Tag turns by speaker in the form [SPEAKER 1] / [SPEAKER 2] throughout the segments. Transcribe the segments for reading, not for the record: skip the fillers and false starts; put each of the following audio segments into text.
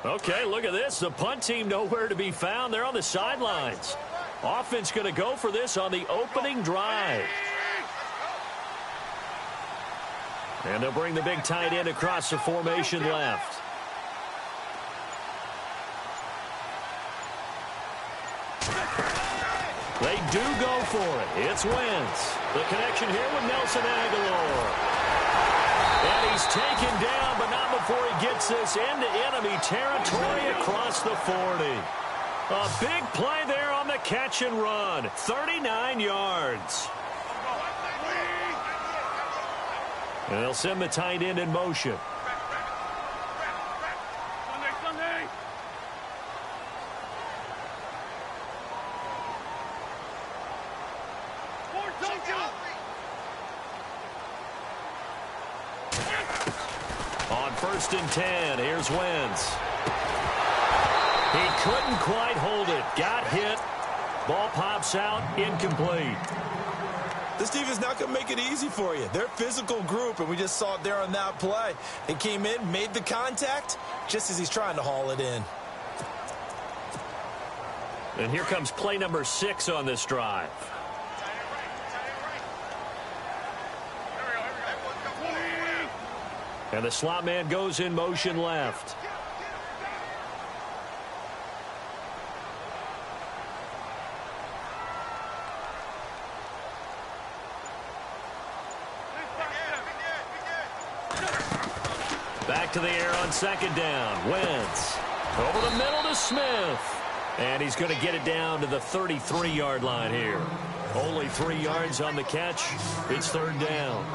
[SPEAKER 1] Okay, look at this. The punt team nowhere to be found. They're on the sidelines. Offense going to go for this on the opening drive. And they'll bring the big tight end across the formation left. They do go for it. It's Wentz. The connection here with Nelson Aguilar. And he's taken down, but not before he gets this into enemy territory across the 40. A big play there on the catch and run. 39 yards. And they'll send the tight end in motion. On 1st and 10, here's Wentz. He couldn't quite hold it. Got hit. Ball pops out. Incomplete.
[SPEAKER 2] This defense not going to make it easy for you. They're a physical group, and we just saw it there on that play. They came in, made the contact, just as he's trying to haul it in.
[SPEAKER 1] And here comes play number 6 on this drive. And the slot man goes in motion left. Back to the air on 2nd down. Wentz over the middle to Smith. And he's going to get it down to the 33-yard line here. Only 3 yards on the catch. It's 3rd down.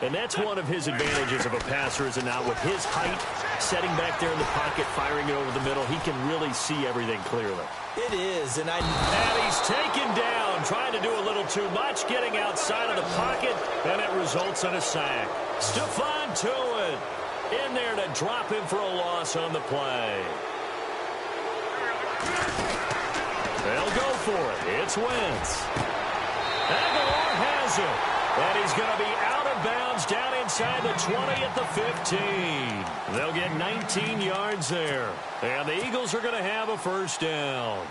[SPEAKER 1] And that's one of his advantages of a passer, is it not? With his height, setting back there in the pocket, firing it over the middle, he can really see everything clearly.
[SPEAKER 2] It is, and
[SPEAKER 1] he's taken down, trying to do a little too much, getting outside of the pocket, and it results in a sack. Stephon Tuitt in there to drop him for a loss on the play. They'll go for it. It's Wentz. Aguilar has it. And he's going to be out of bounds down inside the 20 at the 15. They'll get 19 yards there. And the Eagles are going to have a 1st down.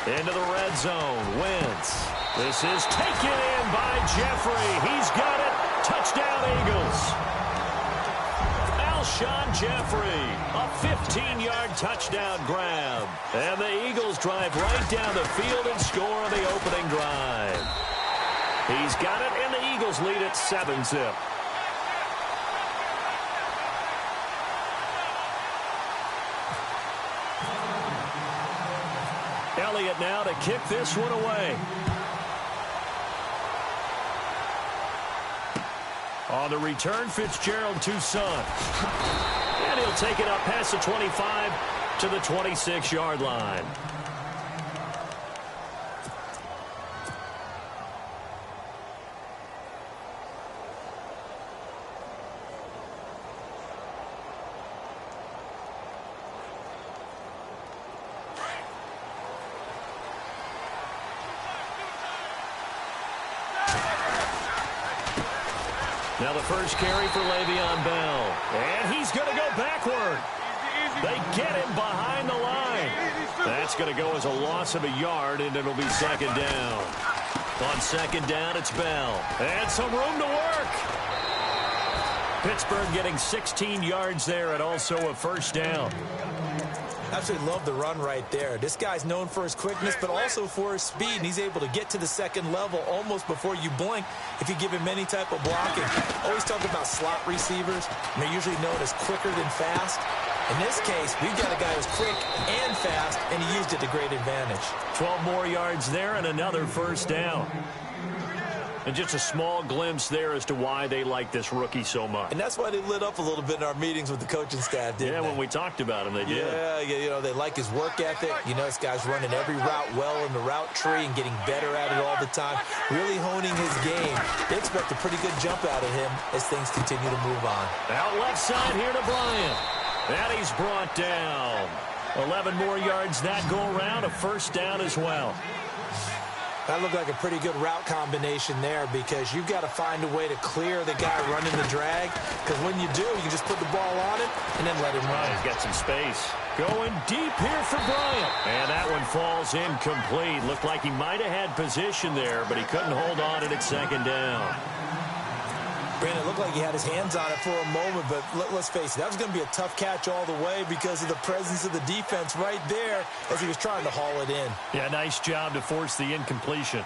[SPEAKER 1] Into the red zone. Wentz. This is taken in by Jeffrey. He's got it. Touchdown, Eagles. Alshon Jeffrey. A 15-yard touchdown grab. And the Eagles drive right down the field and score on the opening drive. He's got it, and the Eagles lead at 7-zip. Elliott now to kick this one away. On the return, Fitzgerald to Son. And he'll take it up past the 25 to the 26-yard line. Now the first carry for Le'Veon Bell. And he's going to go backward. They get him behind the line. That's going to go as a loss of a yard, and it'll be 2nd down. On 2nd down, it's Bell. And some room to work. Pittsburgh getting 16 yards there and also a 1st down.
[SPEAKER 2] Absolutely love the run right there. This guy's known for his quickness, but also for his speed, and he's able to get to the 2nd level almost before you blink if you give him any type of blocking. Always talk about slot receivers, and they're usually known as quicker than fast. In this case, we've got a guy who's quick and fast, and he used it to great advantage.
[SPEAKER 1] 12 more yards there and another 1st down. And just a small glimpse there as to why they like this rookie so much.
[SPEAKER 2] And that's why they lit up a little bit in our meetings with the coaching staff, didn't they?
[SPEAKER 1] When we talked about him, they did.
[SPEAKER 2] Yeah, you know, they like his work ethic. You know, this guy's running every route well in the route tree and getting better at it all the time, really honing his game. They expect a pretty good jump out of him as things continue to move on.
[SPEAKER 1] Out left side here to Bryant. And he's brought down. 11 more yards that go around, a first down as well.
[SPEAKER 2] That looked like a pretty good route combination there because you've got to find a way to clear the guy running the drag, because when you do, you can just put the ball on it and then let him run.
[SPEAKER 1] He's got some space. Going deep here for Bryant. And that one falls incomplete. Looked like he might have had position there, but he couldn't hold on to it at second down.
[SPEAKER 2] Brandon, it looked like he had his hands on it for a moment, but let's face it, that was going to be a tough catch all the way because of the presence of the defense right there as he was trying to haul it in.
[SPEAKER 1] Yeah, nice job to force the incompletion.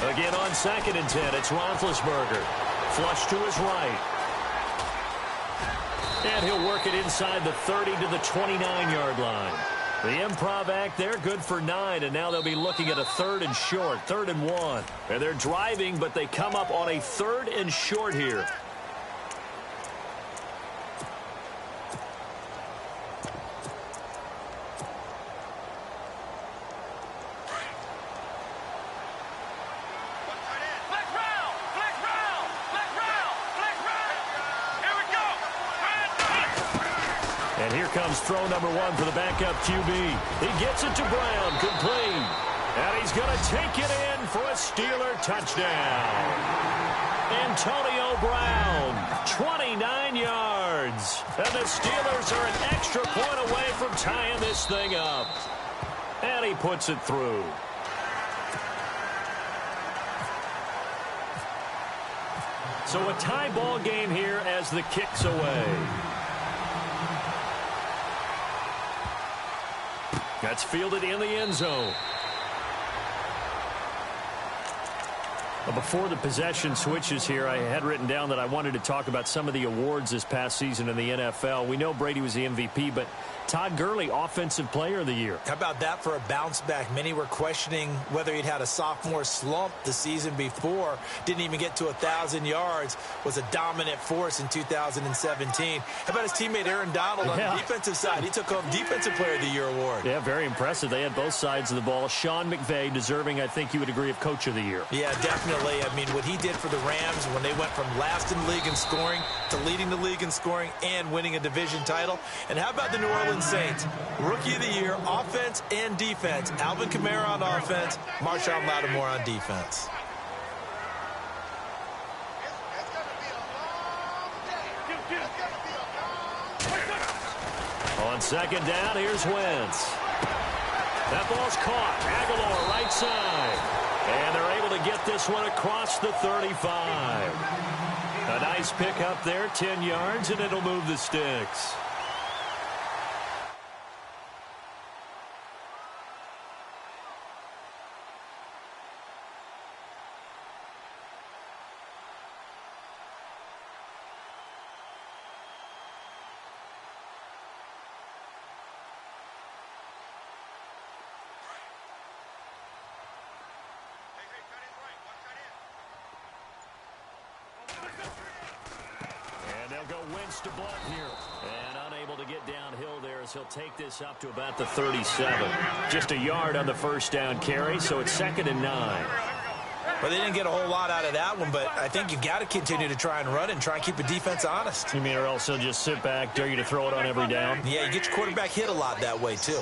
[SPEAKER 1] Again on 2nd and 10, it's Roethlisberger. Flush to his right. And he'll work it inside the 30 to the 29-yard line. The improv act there, good for 9, and now they'll be looking at a 3rd and short, 3rd and 1. And they're driving, but they come up on a 3rd and short here. And here comes throw number 1 for the backup QB. He gets it to Brown, complete. And he's going to take it in for a Steeler touchdown. Antonio Brown, 29 yards. And the Steelers are an extra point away from tying this thing up. And he puts it through. So a tie ball game here as the kick's away. That's fielded in the end zone. Before the possession switches here, I had written down that I wanted to talk about some of the awards this past season in the NFL. We know Brady was the MVP, but Todd Gurley, Offensive Player of the Year.
[SPEAKER 2] How about that for a bounce back? Many were questioning whether he'd had a sophomore slump the season before. Didn't even get to 1,000 yards. Was a dominant force in 2017. How about his teammate Aaron Donald on the defensive side? He took home Defensive Player of the Year award.
[SPEAKER 1] Yeah, very impressive. They had both sides of the ball. Sean McVay deserving, I think you would agree, of Coach of the Year.
[SPEAKER 2] Yeah, definitely. I mean, what he did for the Rams when they went from last in the league in scoring to leading the league in scoring and winning a division title. And how about the New Orleans Saints? Rookie of the Year, offense and defense. Alvin Kamara on offense, Marshawn Lattimore on defense.
[SPEAKER 1] On 2nd down, here's Wentz. That ball's caught. Aguilar, right side. And they're able to get this one across the 35. A nice pick up there, 10 yards, and it'll move the sticks. They'll go Wentz to Blunt here. And unable to get downhill there as he'll take this up to about the 37. Just a yard on the first down carry, so it's 2nd and 9.
[SPEAKER 2] Well, they didn't get a whole lot out of that one, but I think you got to continue to try and run and try and keep the defense honest.
[SPEAKER 1] You mean or else he'll just sit back, dare you to throw it on every down?
[SPEAKER 2] Yeah, you get your quarterback hit a lot that way, too.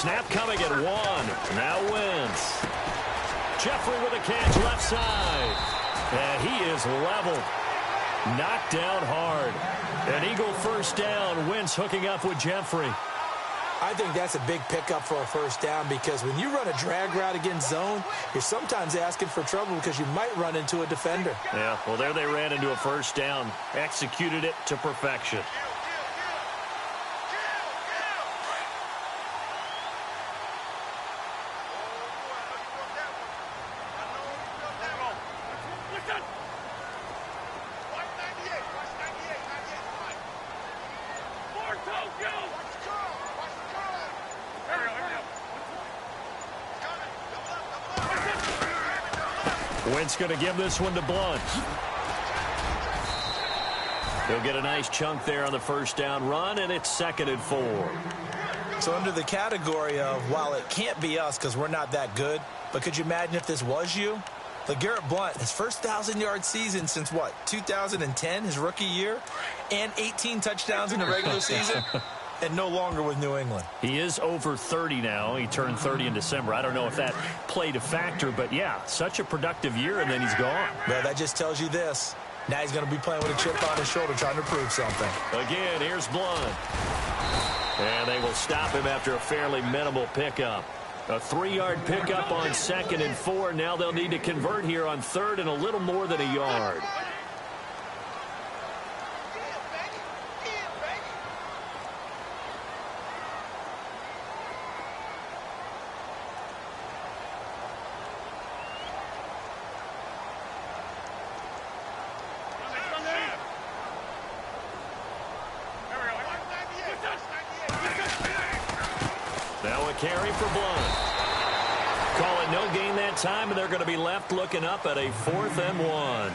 [SPEAKER 1] Snap coming at 1. Now Wentz. Jeffrey with a catch left side. And he is leveled. Knocked down hard. An Eagle first down. Wentz hooking up with Jeffrey.
[SPEAKER 2] I think that's a big pickup for a first down because when you run a drag route against zone, you're sometimes asking for trouble because you might run into a defender.
[SPEAKER 1] Yeah, well, there they ran into a first down, executed it to perfection. Wentz going to give this one to Blunt. He'll get a nice chunk there on the first down run, and it's 2nd and 4.
[SPEAKER 2] So under the category of, while it can't be us because we're not that good, but could you imagine if this was you? LeGarrette Blunt, his first 1,000-yard season since, what, 2010, his rookie year, and 18 touchdowns in the regular season, and no longer with New England.
[SPEAKER 1] He is over 30 now. He turned 30 in December. I don't know if that played a factor, but, yeah, such a productive year, and then he's gone.
[SPEAKER 2] Well, that just tells you this. Now he's going to be playing with a chip on his shoulder trying to prove something.
[SPEAKER 1] Again, here's Blunt. And they will stop him after a fairly minimal pickup. A 3-yard pickup on 2nd and 4. Now they'll need to convert here on 3rd and a little more than a yard. Now a carry for Blunt. Call it no gain that time, and they're going to be left looking up at a 4th and 1.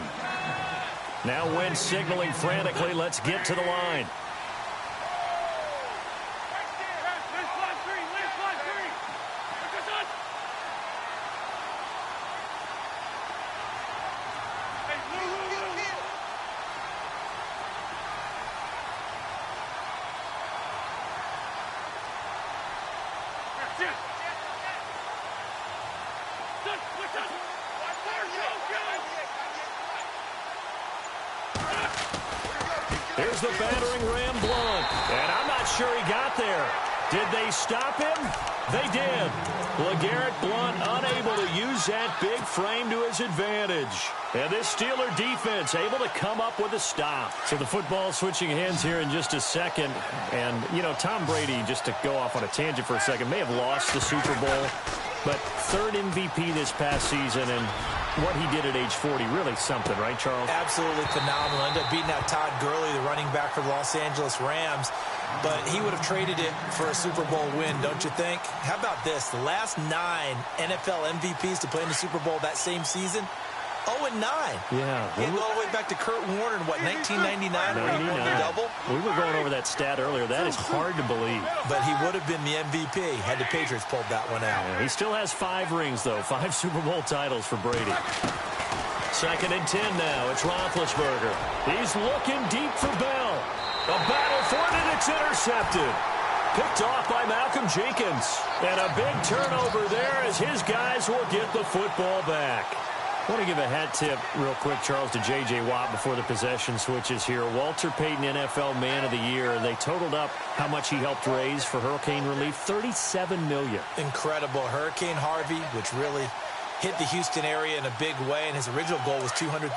[SPEAKER 1] Now Wentz signaling frantically, let's get to the line. Here's the battering ram, Blunt. And I'm not sure he got there. Did they stop him? They did. LeGarrette Blunt unable to use that big frame to his advantage. And this Steeler defense able to come up with a stop. So the football switching hands here in just a second. And, you know, Tom Brady, just to go off on a tangent for a second, may have lost the Super Bowl. But 3rd MVP this past season, and what he did at age 40, really something, right, Charles?
[SPEAKER 2] Absolutely phenomenal. Ended up beating out Todd Gurley, the running back for the Los Angeles Rams. But he would have traded it for a Super Bowl win, don't you think? How about this? The last 9 NFL MVPs to play in the Super Bowl that same season, 0-9.
[SPEAKER 1] Yeah.
[SPEAKER 2] He go all the way back to Kurt Warner in, what, 1999 when he won the double?
[SPEAKER 1] We were going over that stat earlier. That is hard to believe.
[SPEAKER 2] But he would have been the MVP had the Patriots pulled that one out.
[SPEAKER 1] Yeah, he still has 5 rings, though. 5 Super Bowl titles for Brady. 2nd and 10 now. It's Roethlisberger. He's looking deep for Bell. A battle for it, and it's intercepted. Picked off by Malcolm Jenkins. And a big turnover there as his guys will get the football back. I want to give a hat tip real quick, Charles, to J.J. Watt before the possession switches here. Walter Payton, NFL Man of the Year. They totaled up how much he helped raise for hurricane relief, $37 million.
[SPEAKER 2] Incredible. Hurricane Harvey, which really hit the Houston area in a big way, and his original goal was $200,000.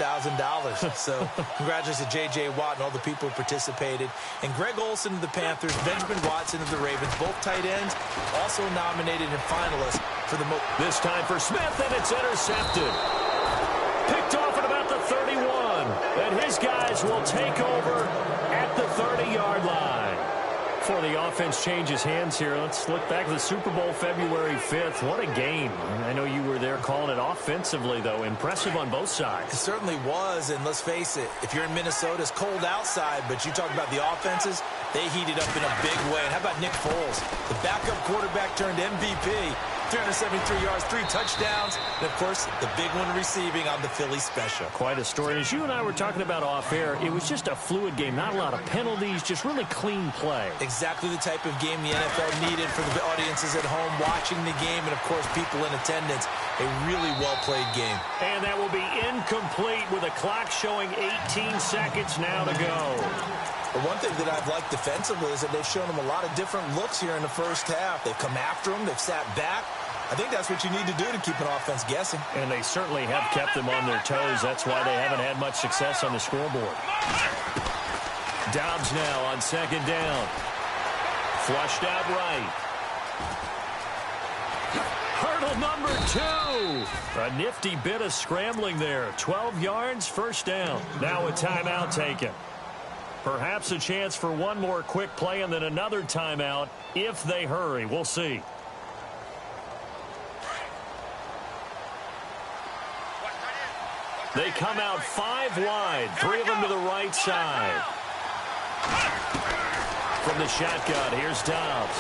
[SPEAKER 2] So congratulations to J.J. Watt and all the people who participated. And Greg Olsen of the Panthers, Benjamin Watson of the Ravens, both tight ends, also nominated and finalists for the
[SPEAKER 1] This time for Smith, and it's intercepted. Picked off at about the 31. And his guys will take over at the 30-yard line. Before the offense changes hands here, let's look back to the Super Bowl February 5th. What a game. I know you were there calling it offensively, though. Impressive on both sides.
[SPEAKER 2] It certainly was, and let's face it, if you're in Minnesota, it's cold outside, but you talk about the offenses, they heated up in a big way. And how about Nick Foles? The backup quarterback turned MVP. 373 yards, 3 touchdowns, and, of course, the big one receiving on the Philly special.
[SPEAKER 1] Quite a story. As you and I were talking about off air, it was just a fluid game. Not a lot of penalties, just really clean play.
[SPEAKER 2] Exactly the type of game the NFL needed for the audiences at home watching the game and, of course, people in attendance. A really well-played game.
[SPEAKER 1] And that will be incomplete with a clock showing 18 seconds now to go.
[SPEAKER 2] But one thing that I've liked defensively is that they've shown him a lot of different looks here in the first half. They've come after him. They've sat back. I think that's what you need to do to keep an offense guessing.
[SPEAKER 1] And they certainly have kept them on their toes. That's why they haven't had much success on the scoreboard. Dobbs now on second down. Flushed out right. Hurdle number 2. A nifty bit of scrambling there. 12 yards, first down. Now a timeout taken. Perhaps a chance for one more quick play and then another timeout if they hurry. We'll see. They come out 5 wide, 3 of them to the right side. From the shotgun, here's Dobbs.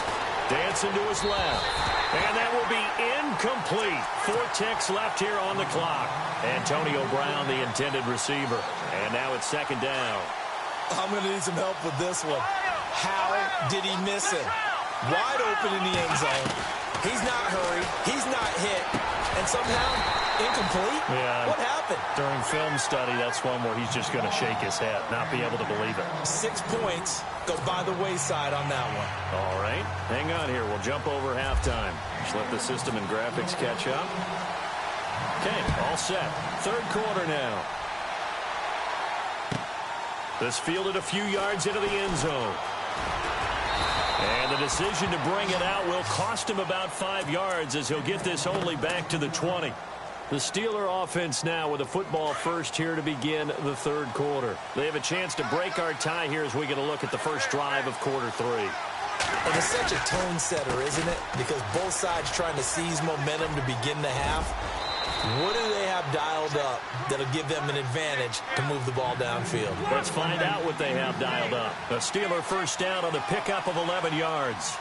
[SPEAKER 1] Dancing to his left. And that will be incomplete. 4 ticks left here on the clock. Antonio Brown, the intended receiver. And now it's second down.
[SPEAKER 2] I'm going to need some help with this one. How did he miss it? Wide open in the end zone. He's not hurried. He's not hit. And somehow, incomplete?
[SPEAKER 1] Yeah.
[SPEAKER 2] What happened?
[SPEAKER 1] During film study, that's one where he's just going to shake his head, not be able to believe it.
[SPEAKER 2] 6 points go by the wayside on that one.
[SPEAKER 1] All right. Hang on here. We'll jump over halftime. Just let the system and graphics catch up. Okay, all set. Third quarter now. This fielded a few yards into the end zone. And the decision to bring it out will cost him about 5 yards as he'll get this only back to the 20. The Steeler offense now with a football first here to begin the third quarter. They have a chance to break our tie here as we get a look at the first drive of quarter 3.
[SPEAKER 2] And it's such a tone setter, isn't it? Because both sides trying to seize momentum to begin the half. What do they have dialed up that'll give them an advantage to move the ball downfield?
[SPEAKER 1] Let's find out what they have dialed up. A Steeler first down on the pickup of 11 yards.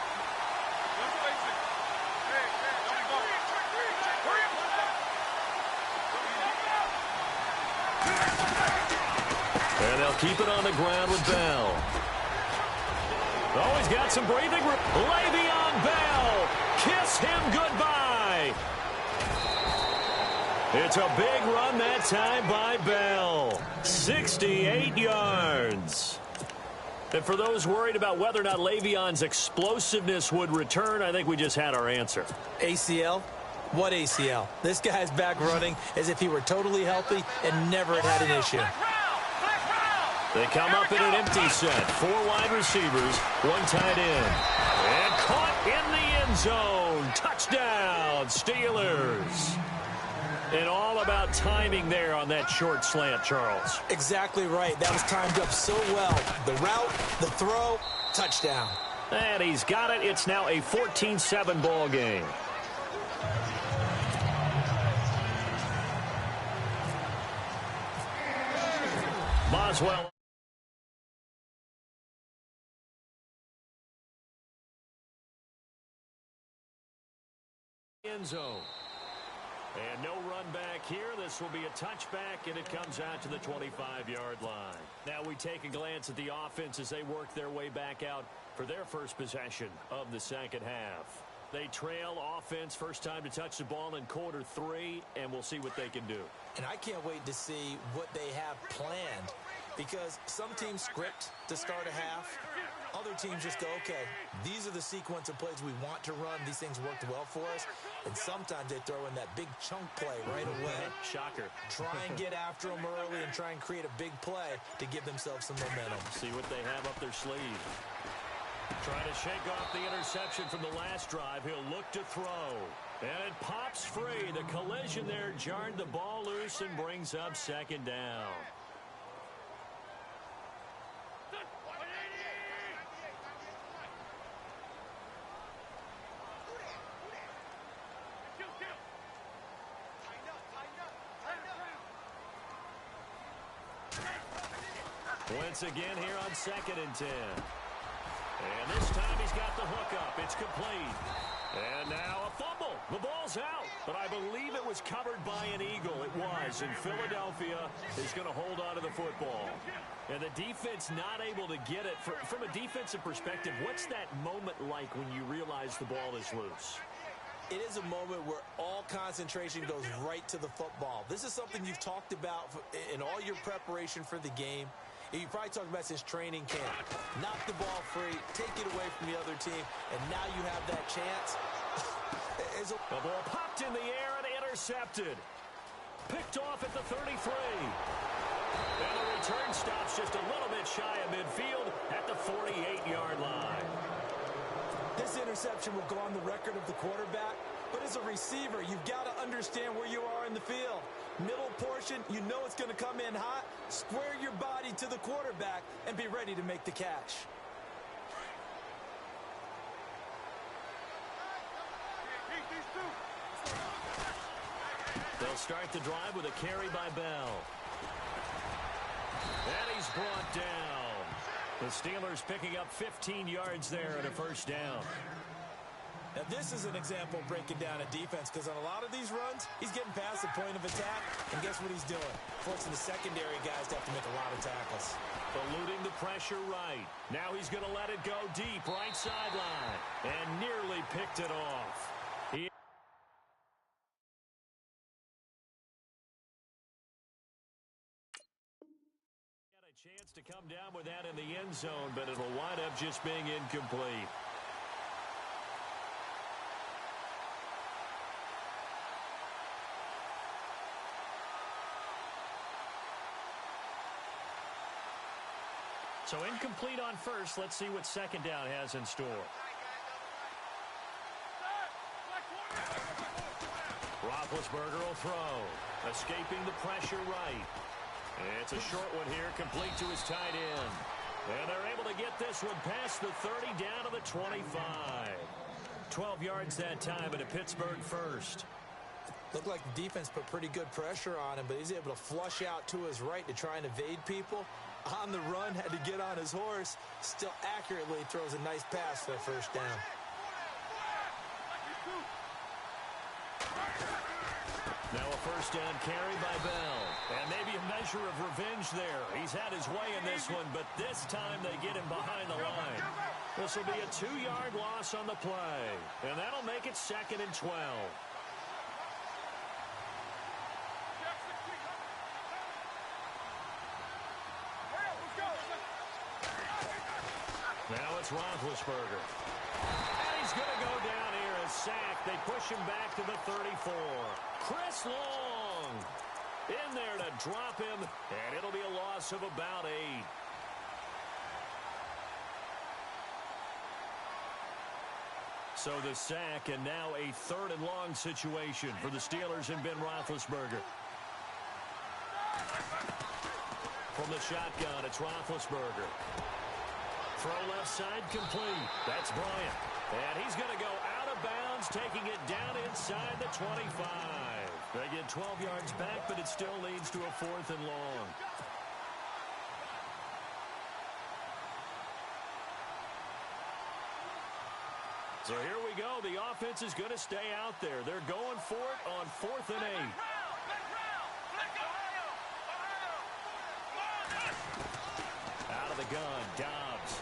[SPEAKER 1] And they'll keep it on the ground with Bell. Oh, he's got some breathing room. Le'Veon Bell. Kiss him goodbye. It's a big run that time by Bell. 68 yards. And for those worried about whether or not Le'Veon's explosiveness would return, I think we just had our answer.
[SPEAKER 2] ACL? What ACL? This guy's back running as if he were totally healthy and never had an issue.
[SPEAKER 1] They come up in an empty set. 4 wide receivers, 1 tight end. And caught in the end zone. Touchdown, Steelers. And all about timing there on that short slant, Charles.
[SPEAKER 2] Exactly right. That was timed up so well. The route, the throw, touchdown.
[SPEAKER 1] And he's got it. It's now a 14-7 ball game. Boswell. End zone. And no run back here. This will be a touchback, and it comes out to the 25-yard line. Now we take a glance at the offense as they work their way back out for their first possession of the second half. They trail offense, first time to touch the ball in quarter 3, and we'll see what they can do.
[SPEAKER 2] And I can't wait to see what they have planned, because some teams script to start a half. Other teams just go, okay, these are the sequence of plays we want to run. These things worked well for us. And sometimes they throw in that big chunk play right away.
[SPEAKER 1] Shocker.
[SPEAKER 2] Try and get after them early and try and create a big play to give themselves some momentum.
[SPEAKER 1] See what they have up their sleeve. Trying to shake off the interception from the last drive. He'll look to throw. And it pops free. The collision there jarred the ball loose and brings up second down. Once again here on 2nd and 10. And this time he's got the hookup. It's complete. And now a fumble. The ball's out. But I believe it was covered by an Eagle. It was. And Philadelphia is going to hold on to the football. And the defense not able to get it. From a defensive perspective, what's that moment like when you realize the ball is loose?
[SPEAKER 2] It is a moment where all concentration goes right to the football. This is something you've talked about in all your preparation for the game. You probably talk about since training camp. Knock the ball free, take it away from the other team, and now you have that chance.
[SPEAKER 1] The ball popped in the air and intercepted. Picked off at the 33. And the return stops just a little bit shy of midfield at the 48-yard line.
[SPEAKER 2] This interception will go on the record of the quarterback, but as a receiver, you've got to understand where you are in the field. Middle portion, you know it's going to come in hot. Square your body to the quarterback and be ready to make the catch.
[SPEAKER 1] They'll start the drive with a carry by Bell. And he's brought down. The Steelers picking up 15 yards there and a first down.
[SPEAKER 2] Now, this is an example of breaking down a defense, because on a lot of these runs, he's getting past the point of attack, and guess what he's doing? Forcing the secondary guys to have to make a lot of tackles.
[SPEAKER 1] Eluding the pressure right. Now he's going to let it go deep, right sideline, and nearly picked it off. Got a chance to come down with that in the end zone, but it'll wind up just being incomplete. So incomplete on first. Let's see what second down has in store. Roethlisberger will throw. Escaping the pressure right. It's a short one here, complete to his tight end. And they're able to get this one past the 30 down to the 25. 12 yards that time and a Pittsburgh first.
[SPEAKER 2] Looked like the defense put pretty good pressure on him, but he's able to flush out to his right to try and evade people. On the run, had to get on his horse. Still accurately throws a nice pass for a first down.
[SPEAKER 1] Now a first down carry by Bell. And maybe a measure of revenge there. He's had his way in this one, but this time they get him behind the line. This will be a 2-yard loss on the play. And that'll make it 2nd and 12. Now it's Roethlisberger. And he's going to go down here, a sack. They push him back to the 34. Chris Long in there to drop him, and it'll be a loss of about 8. So the sack, and now a 3rd and long situation for the Steelers and Ben Roethlisberger. From the shotgun, it's Roethlisberger. Throw left side complete. That's Bryant. And he's going to go out of bounds, taking it down inside the 25. They get 12 yards back, but it still leads to a 4th and long. So here we go. The offense is going to stay out there. They're going for it on 4th and 8. Out of the gun, Dobbs.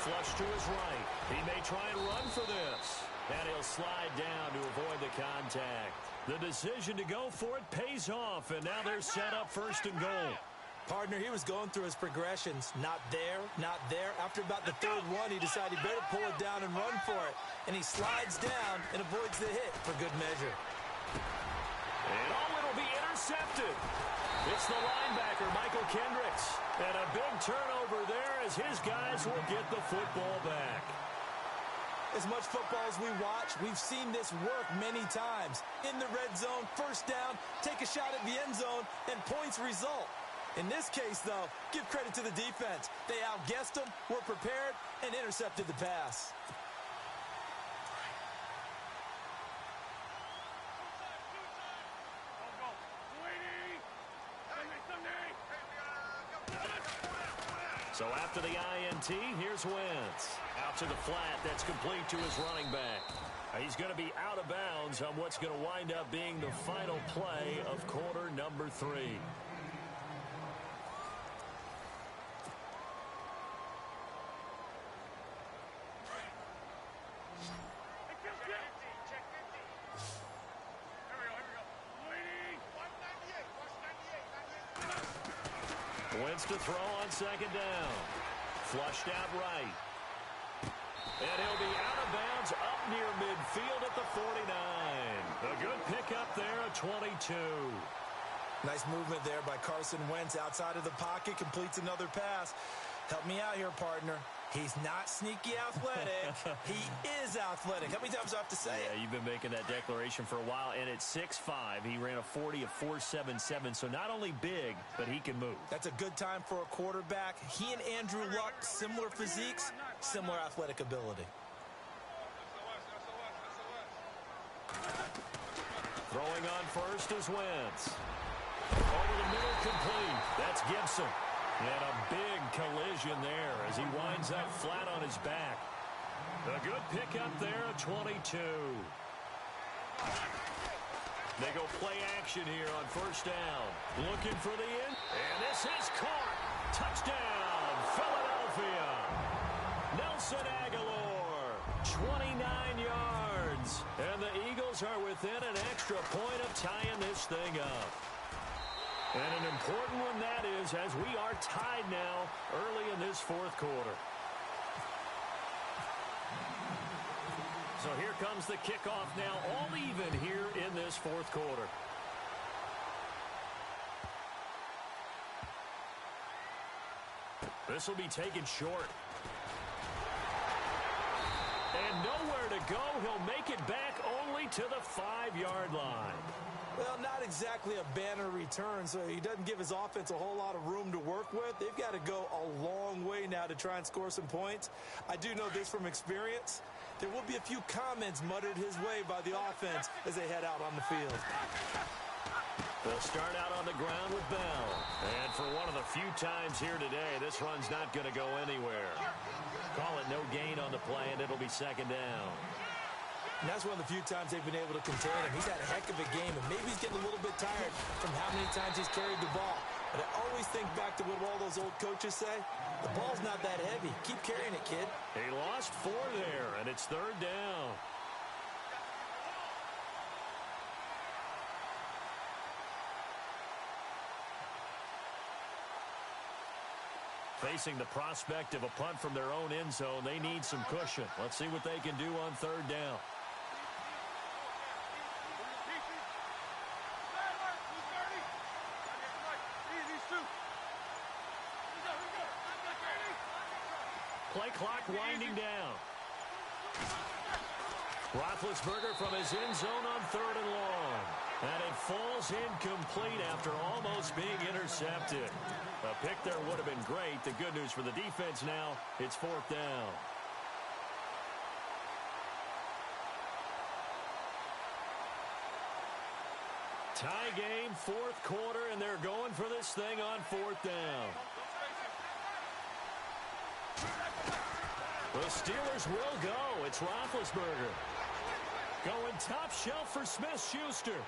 [SPEAKER 1] Flush to his right. He may try and run for this. And he'll slide down to avoid the contact. The decision to go for it pays off, and now they're set up 1st and goal.
[SPEAKER 2] Partner, he was going through his progressions. Not there, not there. After about the 3rd one, he decided he better pull it down and run for it. And he slides down and avoids the hit for good measure.
[SPEAKER 1] And it'll be intercepted. It's the linebacker, Michael Kendricks. And a big turnover there as his guys will get the football back.
[SPEAKER 2] As much football as we watch, we've seen this work many times. In the red zone, first down, take a shot at the end zone, and points result. In this case, though, give credit to the defense. They outguessed them, were prepared, and intercepted the pass.
[SPEAKER 1] So after the INT, here's Wentz. Out to the flat, that's complete to his running back. He's going to be out of bounds on what's going to wind up being the final play of quarter number 3. Wentz to throw on second down. Flushed out right. And he'll be out of bounds up near midfield at the 49. A good pickup there at 22.
[SPEAKER 2] Nice movement there by Carson Wentz outside of the pocket. Completes another pass. Help me out here, partner. He's not sneaky athletic. He is athletic. How many times do I have to say it?
[SPEAKER 1] Yeah, you've been making that declaration for a while. And at 6'5", he ran a 40 of 4.77. So not only big, but he can move.
[SPEAKER 2] That's a good time for a quarterback. He and Andrew Luck, similar physiques, similar athletic ability.
[SPEAKER 1] Throwing on first is Wentz. Over the middle, complete. That's Gibson. And a big collision there as he winds up flat on his back. A good pickup there at 22. They go play action here on first down. Looking for the end. And this is caught. Touchdown, Philadelphia. Nelson Aguilar, 29 yards. And the Eagles are within an extra point of tying this thing up. And an important one that is, as we are tied now early in this fourth quarter. So here comes the kickoff now, all even here in this fourth quarter. This will be taken short. And nowhere to go. He'll make it back only to the 5-yard line.
[SPEAKER 2] Well, not exactly a banner return, so he doesn't give his offense a whole lot of room to work with. They've got to go a long way now to try and score some points. I do know this from experience. There will be a few comments muttered his way by the offense as they head out on the field.
[SPEAKER 1] They'll start out on the ground with Bell. And for one of the few times here today, this run's not going to go anywhere. Call it no gain on the play, and it'll be second down.
[SPEAKER 2] And that's one of the few times they've been able to contain him. He's had a heck of a game, and maybe he's getting a little bit tired from how many times he's carried the ball. But I always think back to what all those old coaches say. The ball's not that heavy. Keep carrying it, kid.
[SPEAKER 1] He lost 4 there, and it's third down. Facing the prospect of a punt from their own end zone, they need some cushion. Let's see what they can do on third down. Play clock winding down. Roethlisberger from his end zone on third and long. And it falls incomplete after almost being intercepted. A pick there would have been great. The good news for the defense now, it's fourth down. Tie game, fourth quarter, and they're going for this thing on fourth down. The Steelers will go. It's Roethlisberger. Going top shelf for Smith-Schuster.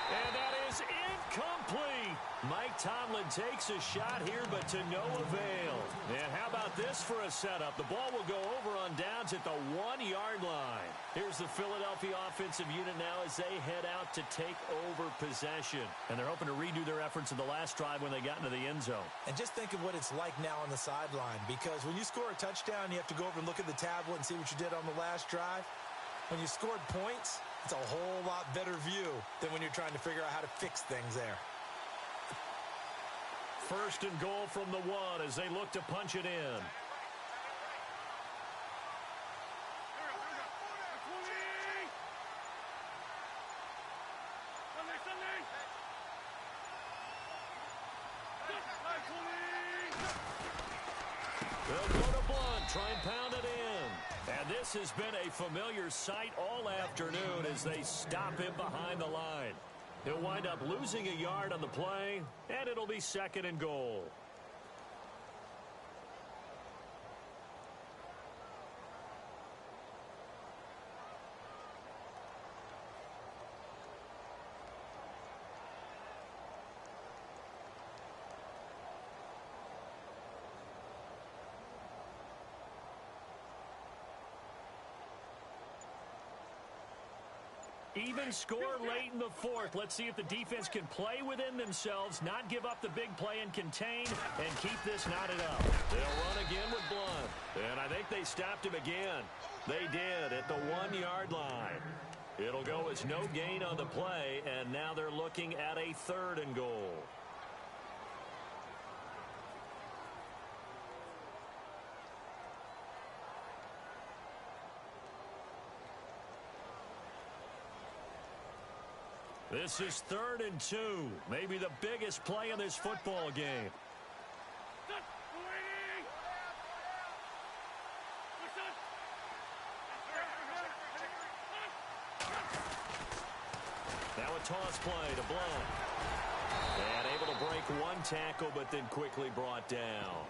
[SPEAKER 1] And that is incomplete. Mike Tomlin takes a shot here, but to no avail. And how about this for a setup? The ball will go over on downs at the 1-yard line. Here's the Philadelphia offensive unit now as they head out to take over possession. And they're hoping to redo their efforts in the last drive when they got into the end zone. And
[SPEAKER 2] just think of what it's like now on the sideline, because when you score a touchdown, you have to go over and look at the tablet and see what you did on the last drive. When you scored points, it's a whole lot better view than when you're trying to figure out how to fix things there.
[SPEAKER 1] First and goal from the 1 as they look to punch it in. They'll go to Blunt, try and pound it in. And this has been a familiar sight all afternoon as they stop him behind the line. He'll wind up losing a yard on the play, and it'll be second and goal. Even score late in the fourth. Let's see if the defense can play within themselves, not give up the big play and contain, and keep this knotted up. They'll run again with Blunt. And I think they stopped him again. They did at the 1-yard line. It'll go as no gain on the play, and now they're looking at a 3rd and goal. This is 3rd and 2. Maybe the biggest play in this football game. Now a toss play to Blunt. And able to break one tackle, but then quickly brought down.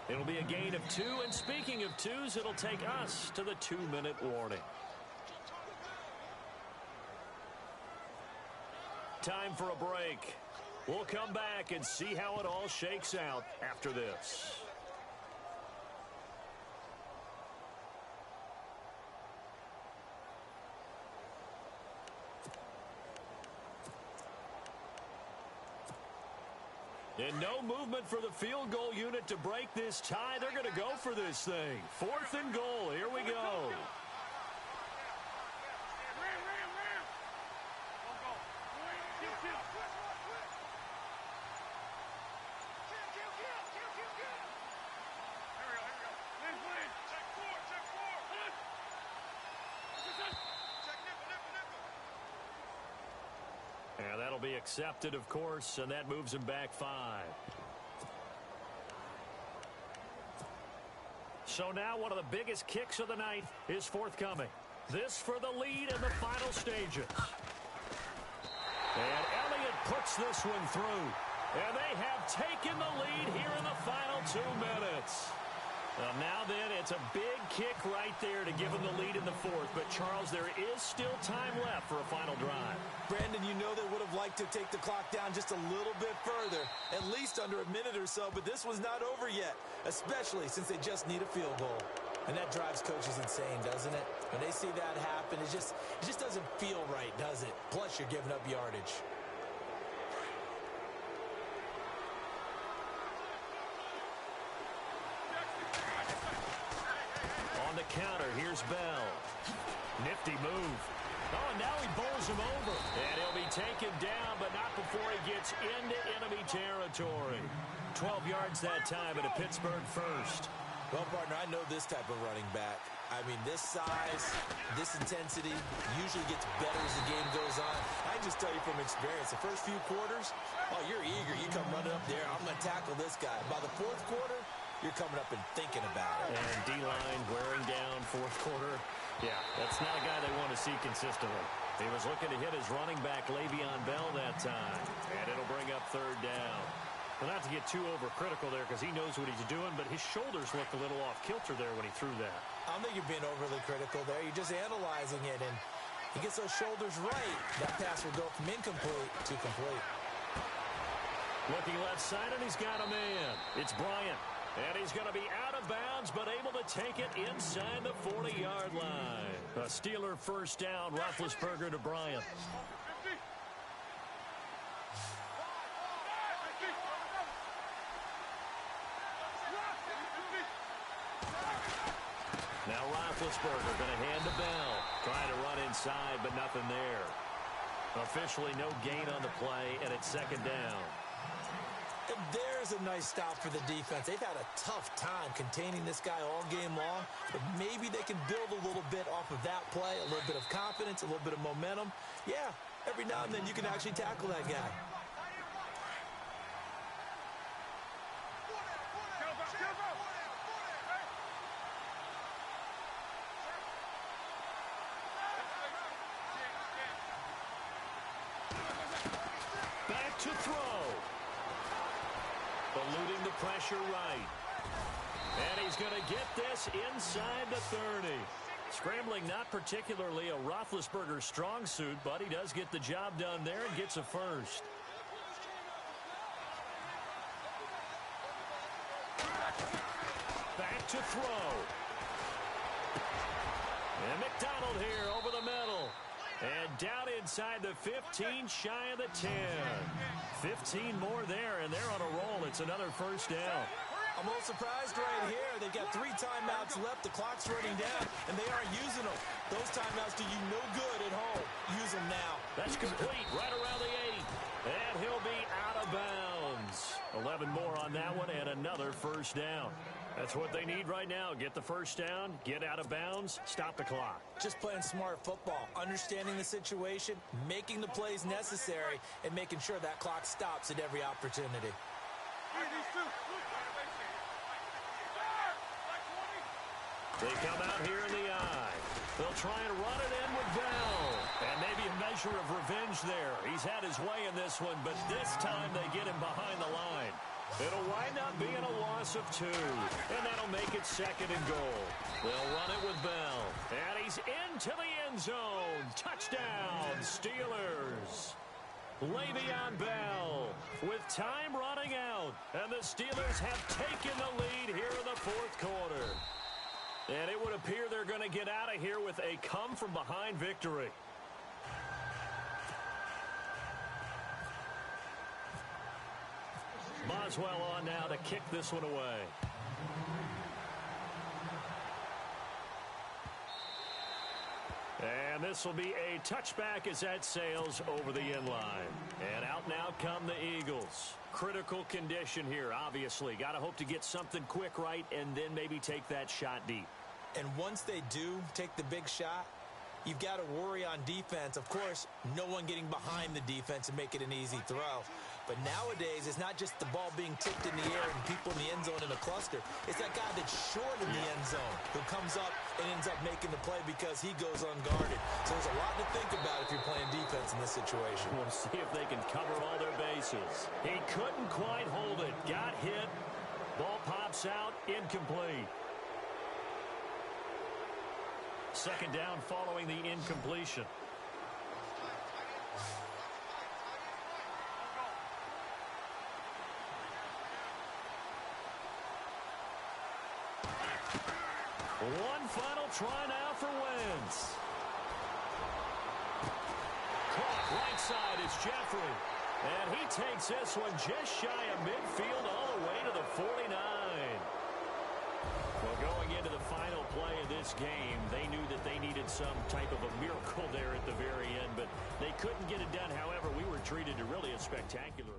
[SPEAKER 1] It'll be a gain of 2, and speaking of 2s, it'll take us to the 2-minute warning. Time for a break. We'll come back and see how it all shakes out after this. And no movement for the field goal unit to break this tie. They're going to go for this thing. 4th and goal. Here we go. And that'll be accepted, of course, and that moves him back 5. So now one of the biggest kicks of the night is forthcoming. This for the lead in the final stages. And Elliott puts this one through. And they have taken the lead here in the final 2 minutes. Now then, it's a big kick right there to give them the lead in the 4th. But, Charles, there is still time left for a final drive.
[SPEAKER 2] Brandon, you know they would have liked to take the clock down just a little bit further, at least under a minute or so. But this was not over yet, especially since they just need a field goal. And that drives coaches insane, doesn't it? When they see that happen, it just doesn't feel right, does it? Plus, you're giving up yardage.
[SPEAKER 1] On the counter, here's Bell. Nifty move. Oh, now he bowls him over. And he'll be taken down, but not before he gets into enemy territory. 12 yards that time, and a Pittsburgh first.
[SPEAKER 2] Well, partner, I know this type of running back. I mean, this size, this intensity usually gets better as the game goes on. I can just tell you from experience, the first few quarters, oh, you're eager. You come running up there, I'm going to tackle this guy. By the 4th quarter, you're coming up and thinking about it.
[SPEAKER 1] And D-line wearing down 4th quarter. Yeah, that's not a guy they want to see consistently. He was looking to hit his running back, Le'Veon Bell, that time. And it'll bring up 3rd down. Well, not to get too overcritical there because he knows what he's doing, but his shoulders looked a little off kilter there when he threw that.
[SPEAKER 2] I don't think you're being overly critical there. You're just analyzing it, and he gets those shoulders right. That pass will go from incomplete to complete.
[SPEAKER 1] Looking left side, and he's got a man. It's Bryant. And he's going to be out of bounds, but able to take it inside the 40-yard line. A Steeler first down, Roethlisberger to Bryant. Now Roethlisberger going to hand to Bell. Trying to run inside, but nothing there. Officially no gain on the play, and it's 2nd down.
[SPEAKER 2] And there's a nice stop for the defense. They've had a tough time containing this guy all game long, but maybe they can build a little bit off of that play, a little bit of confidence, a little bit of momentum. Yeah, every now and then you can actually tackle that guy.
[SPEAKER 1] Back to throw. Eluding the pressure right. And he's going to get this inside the 30. Scrambling not particularly a Roethlisberger strong suit, but he does get the job done there and gets a first. Back to throw. And McDonald here over the middle. And down inside the 15, shy of the 10. 15 more there, and they're on a roll. It's another first down.
[SPEAKER 2] I'm a little surprised right here. They've got 3 timeouts left. The clock's running down, and they aren't using them. Those timeouts do you no good at home. Use them now.
[SPEAKER 1] That's complete right around the 80. And he'll be out of bounds. 11 more on that one, and another first down. That's what they need right now. Get the first down, get out of bounds, stop the clock.
[SPEAKER 2] Just playing smart football, understanding the situation, making the plays necessary, and making sure that clock stops at every opportunity.
[SPEAKER 1] They come out here in the eye. They'll try and run it in with Bell. And maybe a measure of revenge there. He's had his way in this one, but this time they get him behind the line. It'll wind up being a loss of 2, and that'll make it 2nd and goal. They'll run it with Bell, and he's into the end zone. Touchdown, Steelers. Le'Veon Bell with time running out, and the Steelers have taken the lead here in the 4th quarter. And it would appear they're going to get out of here with a come-from-behind victory. Boswell on now to kick this one away. And this will be a touchback as that sails over the end line. And out now come the Eagles. Critical condition here, obviously. Got to hope to get something quick right and then maybe take that shot deep.
[SPEAKER 2] And once they do take the big shot, you've got to worry on defense. Of course, no one getting behind the defense and make it an easy throw. But nowadays, it's not just the ball being tipped in the air and people in the end zone in a cluster. It's that guy that's short in the end zone who comes up and ends up making the play because he goes unguarded. So there's a lot to think about if you're playing defense in this situation.
[SPEAKER 1] We'll see if they can cover all their bases. He couldn't quite hold it. Got hit. Ball pops out. Incomplete. 2nd down following the incompletion. One final try now for Wentz. Caught right side is Jeffrey. And he takes this one just shy of midfield all the way to the 49. Well, going into the final play of this game, they knew that they needed some type of a miracle there at the very end, but they couldn't get it done. However, we were treated to really a spectacular